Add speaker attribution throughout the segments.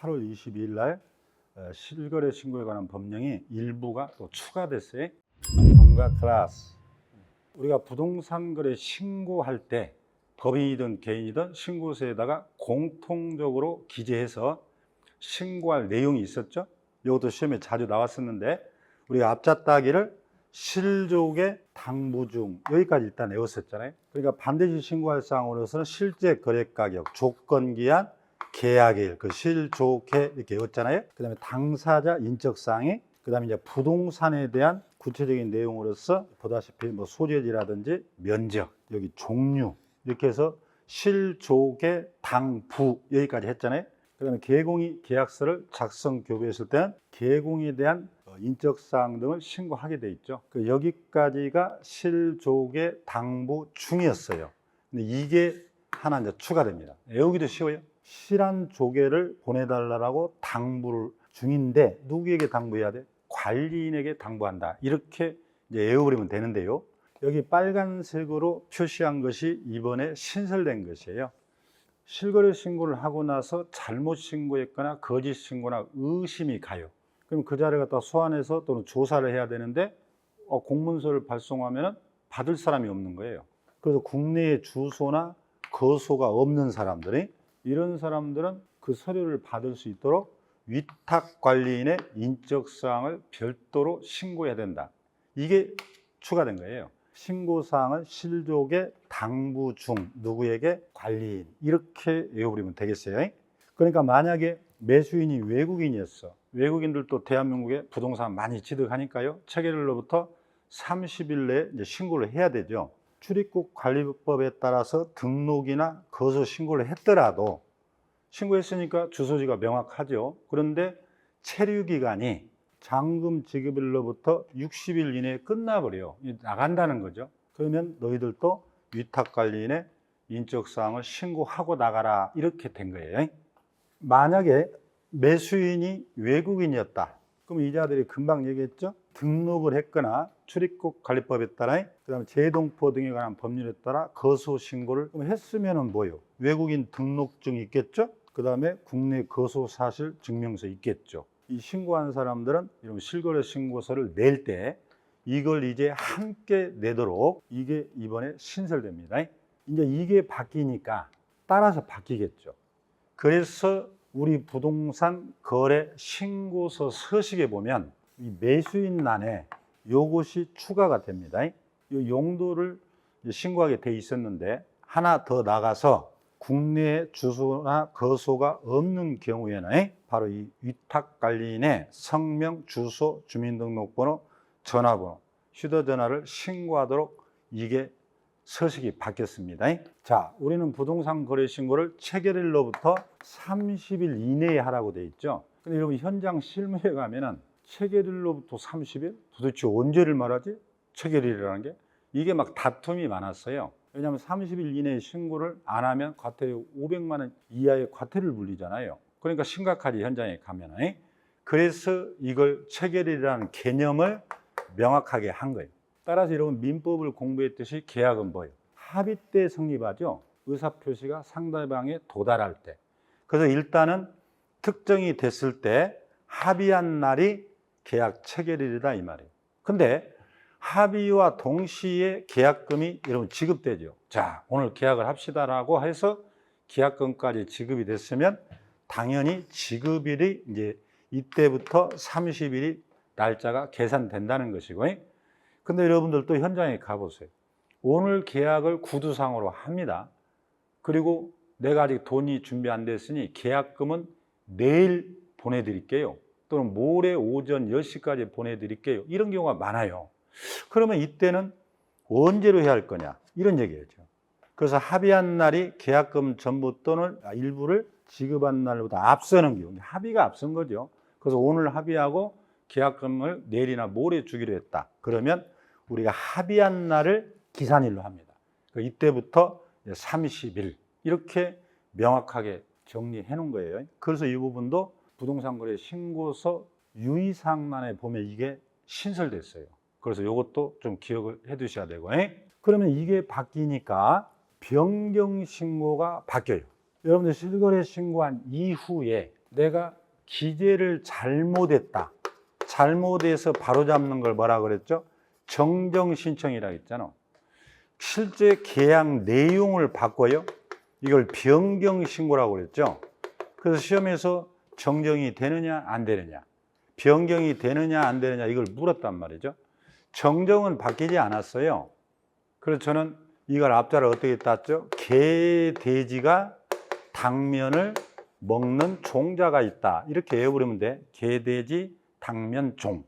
Speaker 1: 8월 22일 날 실거래 신고에 관한 법령이 일부가 또 추가됐어요. 동가 클래스. 우리가 부동산 거래 신고할 때 법인이든 개인이든 신고서에다가 공통적으로 기재해서 신고할 내용이 있었죠. 이것도 시험에 자주 나왔었는데 우리가 앞잡다기를 실족의 당부 중 여기까지 일단 외웠었잖아요. 그러니까 반드시 신고할 사항으로서는 실제 거래 가격, 조건 기한, 계약일, 그 실족해 이렇게 외웠잖아요. 그다음에 당사자 인적 사항이, 그다음에 이제 부동산에 대한 구체적인 내용으로서 보다시피 뭐 소재지라든지 면적, 여기 종류 이렇게 해서 실족의 당부 여기까지 했잖아요. 그다음에 계공이 계약서를 작성 교부했을 때는 계공에 대한 인적 사항 등을 신고하게 돼 있죠. 여기까지가 실족의 당부 중이었어요. 근데 이게 하나 이제 추가됩니다. 외우기도 쉬워요. 실한 조개를 보내달라고 당부를 중인데 누구에게 당부해야 돼? 관리인에게 당부한다. 이렇게 이제 외워버리면 되는데요. 여기 빨간색으로 표시한 것이 이번에 신설된 것이에요. 실거래 신고를 하고 나서 잘못 신고했거나 거짓 신고나 의심이 가요. 그럼 그 자리를 갖다 소환해서 또는 조사를 해야 되는데 공문서를 발송하면 받을 사람이 없는 거예요. 그래서 국내에 주소나 거소가 없는 사람들이, 이런 사람들은 그 서류를 받을 수 있도록 위탁관리인의 인적사항을 별도로 신고해야 된다. 이게 추가된 거예요. 신고사항은 실족의 당부 중 누구에게? 관리인. 이렇게 외워버리면 되겠어요. 그러니까 만약에 매수인이 외국인이었어. 외국인들도 대한민국에 부동산 많이 취득하니까요. 체결일로부터 30일 내에 이제 신고를 해야 되죠. 출입국 관리법에 따라서 등록이나 거소 신고를 했더라도, 신고했으니까 주소지가 명확하죠. 그런데 체류 기간이 잔금 지급일로부터 60일 이내에 끝나버려요. 나간다는 거죠. 그러면 너희들도 위탁관리인의 인적사항을 신고하고 나가라. 이렇게 된 거예요. 만약에 매수인이 외국인이었다. 그럼 이자들이 금방 얘기했죠. 등록을 했거나 출입국 관리법에 따라, 그다음에 재동포 등에 관한 법률에 따라 거소 신고를 했으면은 뭐예요? 외국인 등록증이 있겠죠. 그다음에 국내 거소 사실 증명서 있겠죠. 이 신고한 사람들은 이런 실거래 신고서를 낼 때 이걸 이제 함께 내도록, 이게 이번에 신설됩니다. 이제 이게 바뀌니까 따라서 바뀌겠죠. 그래서 우리 부동산 거래 신고서 서식에 보면 이 매수인란에 요것이 추가가 됩니다. 이 용도를 신고하게 돼 있었는데 하나 더 나가서 국내에 주소나 거소가 없는 경우에는 바로 이 위탁관리인의 성명, 주소, 주민등록번호, 전화번호, 휴대전화를 신고하도록 이게 서식이 바뀌었습니다. 자, 우리는 부동산 거래 신고를 체결일로부터 30일 이내에 하라고 돼 있죠. 근데 여러분 현장 실무에 가면은 체결일로부터 30일? 도대체 언제를 말하지? 체결일이라는 게? 이게 막 다툼이 많았어요. 왜냐하면 30일 이내에 신고를 안 하면 과태료 500만 원 이하의 과태료를 물리잖아요. 그러니까 심각하지, 현장에 가면. 그래서 이걸 체결일이라는 개념을 명확하게 한 거예요. 따라서 여러분 민법을 공부했듯이 계약은 뭐예요? 합의 때 성립하죠. 의사표시가 상대방에 도달할 때. 그래서 일단은 특정이 됐을 때 합의한 날이 계약 체결일이다 이 말이에요. 근데 합의와 동시에 계약금이 여러분 지급되죠. 자, 오늘 계약을 합시다라고 해서 계약금까지 지급이 됐으면 당연히 지급일이 이제 이때부터 30일이 날짜가 계산된다는 것이고, 근데 여러분들도 현장에 가보세요. 오늘 계약을 구두상으로 합니다. 그리고 내가 아직 돈이 준비 안 됐으니 계약금은 내일 보내드릴게요. 또는 모레 오전 10시까지 보내드릴게요. 이런 경우가 많아요. 그러면 이때는 언제로 해야 할 거냐? 이런 얘기죠. 그래서 합의한 날이 계약금 전부 또는 일부를 지급한 날보다 앞서는 경우, 합의가 앞선 거죠. 그래서 오늘 합의하고 계약금을 내일이나 모레 주기로 했다. 그러면 우리가 합의한 날을 기산일로 합니다. 이때부터 30일 이렇게 명확하게 정리해 놓은 거예요. 그래서 이 부분도 부동산 거래 신고서 유의사항란에 보면 이게 신설됐어요. 그래서 이것도 좀 기억을 해 두셔야 되고, 그러면 이게 바뀌니까 변경 신고가 바뀌어요. 여러분들 실거래 신고한 이후에 내가 기재를 잘못했다. 잘못해서 바로잡는 걸 뭐라 그랬죠? 정정신청이라고 했잖아. 실제 계약 내용을 바꿔요. 이걸 변경신고라고 그랬죠. 그래서 시험에서 정정이 되느냐 안 되느냐, 변경이 되느냐 안 되느냐 이걸 물었단 말이죠. 정정은 바뀌지 않았어요. 그래서 저는 이걸 앞자를 어떻게 땄죠? 개, 돼지가 당면을 먹는 종자가 있다. 이렇게 외워버리면 돼. 개, 돼지, 당면, 종.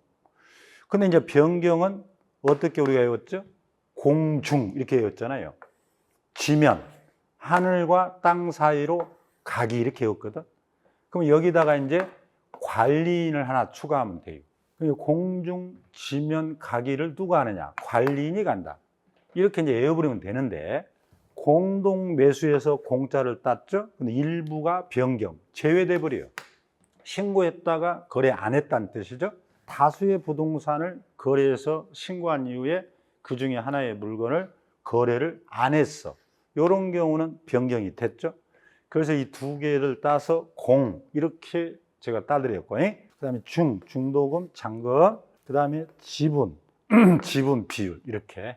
Speaker 1: 근데 이제 변경은 어떻게 우리가 외웠죠? 공중 이렇게 외웠잖아요. 지면, 하늘과 땅 사이로 가기 이렇게 외웠거든. 그럼 여기다가 이제 관리인을 하나 추가하면 돼요. 공중, 지면, 가기를 누가 하느냐? 관리인이 간다. 이렇게 이제 외워버리면 되는데, 공동 매수에서 공짜를 땄죠? 근데 일부가 변경, 제외돼 버려요. 신고했다가 거래 안 했다는 뜻이죠. 다수의 부동산을 거래해서 신고한 이후에 그 중에 하나의 물건을 거래를 안 했어. 이런 경우는 변경이 됐죠. 그래서 이 두 개를 따서 공 이렇게 제가 따드렸고, 그 다음에 중도금, 잔금, 그 다음에 지분, 지분 비율 이렇게.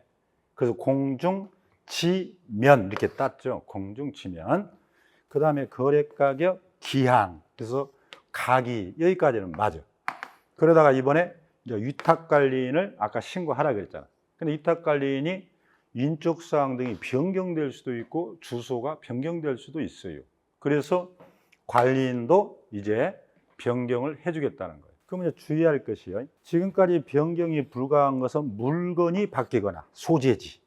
Speaker 1: 그래서 공중, 지면 이렇게 땄죠. 공중, 지면. 그 다음에 거래가격, 기한. 그래서 가기 여기까지는 맞아. 그러다가 이번에 이제 위탁관리인을 아까 신고하라 그랬잖아. 근데 위탁관리인이 인적사항 등이 변경될 수도 있고 주소가 변경될 수도 있어요. 그래서 관리인도 이제 변경을 해주겠다는 거예요. 그럼 이제 주의할 것이요. 지금까지 변경이 불가한 것은 물건이 바뀌거나 소재지,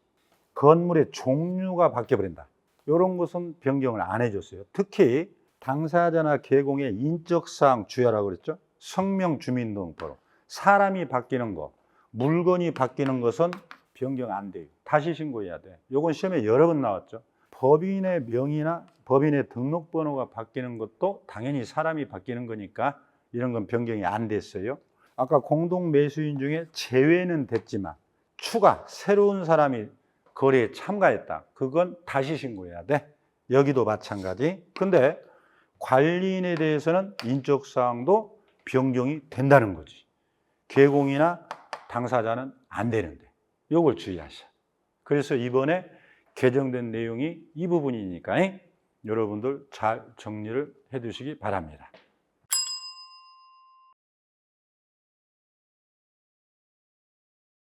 Speaker 1: 건물의 종류가 바뀌어버린다. 이런 것은 변경을 안 해줬어요. 특히 당사자나 개공의 인적사항 주의하라고 그랬죠. 성명, 주민등록번호, 사람이 바뀌는 거, 물건이 바뀌는 것은 변경 안 돼요. 다시 신고해야 돼. 이건 시험에 여러 번 나왔죠. 법인의 명의나 법인의 등록번호가 바뀌는 것도 당연히 사람이 바뀌는 거니까 이런 건 변경이 안 됐어요. 아까 공동 매수인 중에 제외는 됐지만 추가, 새로운 사람이 거래에 참가했다. 그건 다시 신고해야 돼. 여기도 마찬가지. 근데 관리인에 대해서는 인적사항도 변경이 된다는 거지. 개공이나 당사자는 안 되는데. 이걸 주의하셔. 그래서 이번에 개정된 내용이 이 부분이니까 여러분들 잘 정리를 해 두시기 바랍니다.